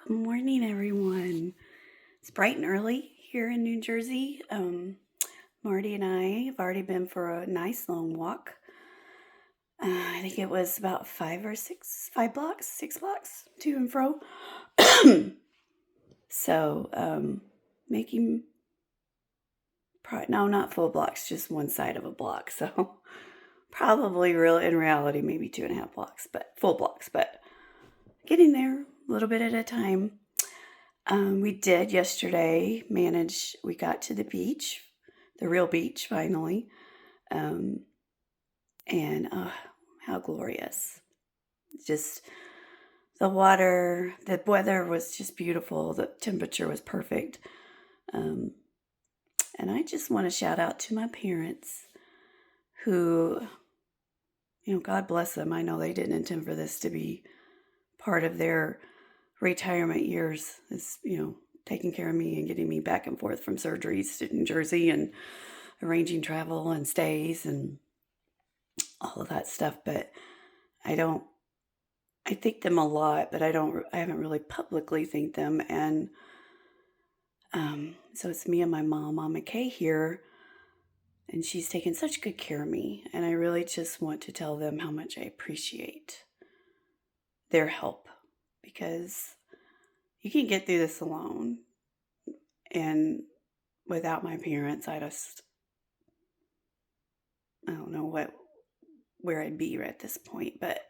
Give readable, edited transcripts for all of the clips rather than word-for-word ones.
Good morning, everyone. It's bright and early here in New Jersey. Marty and I have already been for a nice long walk. I think it was about 5 blocks, 6 blocks to and fro. So, making, no, not full blocks, just one side of a block. So, probably in reality, maybe 2.5 blocks, but full blocks, but getting there a little bit at a time. We did yesterday we got to the beach, the real beach finally. Um, and how glorious. Just the weather was just beautiful. The temperature was perfect. Um, and I just want to shout out to my parents who, God bless them. I know they didn't intend for this to be part of their retirement years, is, taking care of me and getting me back and forth from surgeries to New Jersey and arranging travel and stays and all of that stuff. But I thank them a lot, but I haven't really publicly thanked them. And so it's me and my mom, Mama Kay, here, and she's taken such good care of me. And I really just want to tell them how much I appreciate their help, because you can get through this alone. And without my parents, I don't know where I'd be at this point, but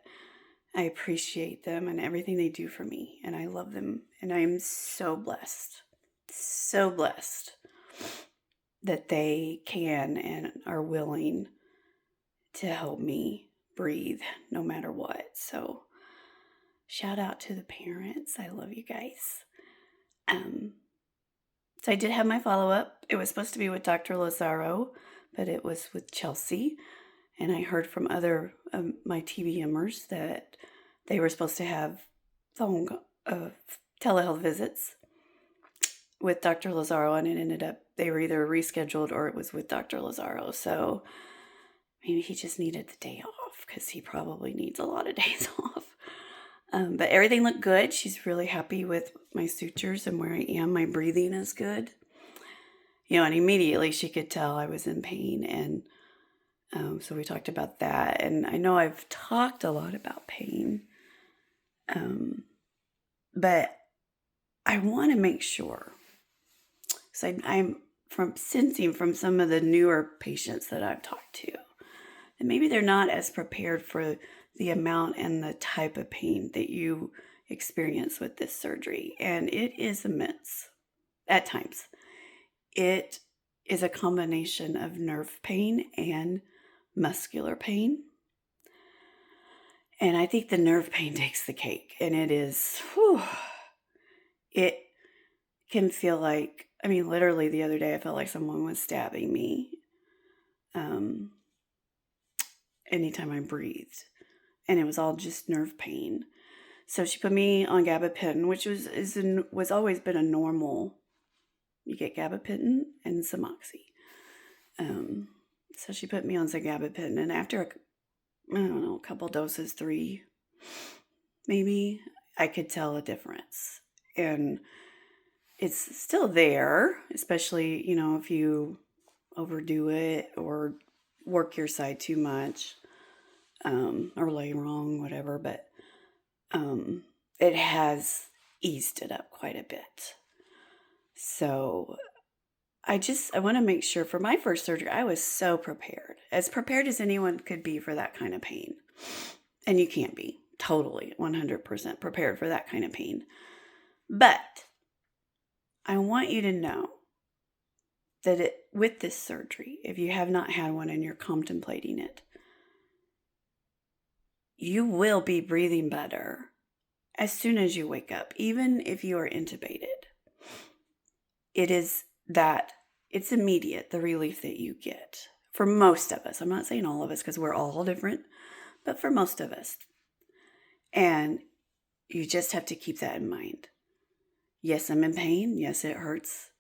I appreciate them and everything they do for me, and I love them, and I am so blessed that they can and are willing to help me breathe no matter what. So shout out to the parents. I love you guys. So I did have my follow-up. It was supposed to be with Dr. Lazaro, but it was with Chelsea. And I heard from other my TBMers that they were supposed to have telehealth visits with Dr. Lazaro, and it ended up they were either rescheduled or it was with Dr. Lazaro. So maybe he just needed the day off, because he probably needs a lot of days off. But everything looked good. She's really happy with my sutures and where I am. My breathing is good. And immediately she could tell I was in pain. And so we talked about that. And I know I've talked a lot about pain. But I want to make sure, because I'm sensing from some of the newer patients that I've talked to, that maybe they're not as prepared for the amount and the type of pain that you experience with this surgery. And it is immense at times. It is a combination of nerve pain and muscular pain. And I think the nerve pain takes the cake. And it is, it can feel like, literally the other day I felt like someone was stabbing me anytime I breathed. And it was all just nerve pain. So she put me on gabapentin, which was always been a normal. You get gabapentin and Suboxone. So she put me on some gabapentin, and after a couple doses, 3 maybe, I could tell a difference. And it's still there, especially if you overdo it or work your side too much. Or lay wrong, whatever, but it has eased it up quite a bit. So I want to make sure, for my first surgery, I was so prepared as anyone could be for that kind of pain. And you can't be totally 100% prepared for that kind of pain. But I want you to know that with this surgery, if you have not had one and you're contemplating it, you will be breathing better as soon as you wake up, even if you are intubated. It's immediate, the relief that you get. For most of us, I'm not saying all of us, because we're all different, but for most of us. And you just have to keep that in mind. Yes, I'm in pain. Yes, it hurts.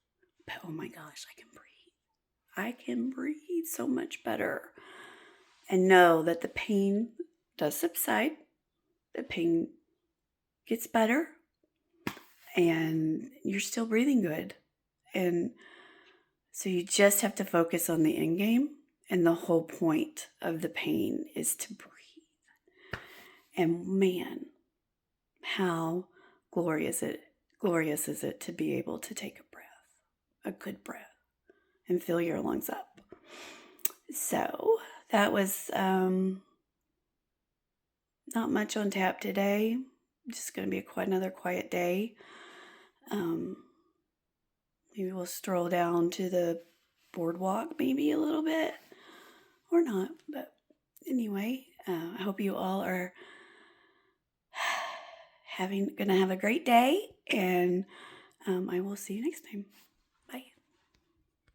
But oh my gosh, I can breathe. I can breathe so much better. And know that the pain does subside. The pain gets better. and you're still breathing good. And so you just have to focus on the end game. And the whole point of the pain is to breathe. And man, how glorious is it to be able to take a breath, a good breath, and fill your lungs up. So that was not much on tap today. Just going to be another quiet day. Maybe we'll stroll down to the boardwalk maybe a little bit, or not. But anyway, I hope you all are gonna have a great day, and I will see you next time.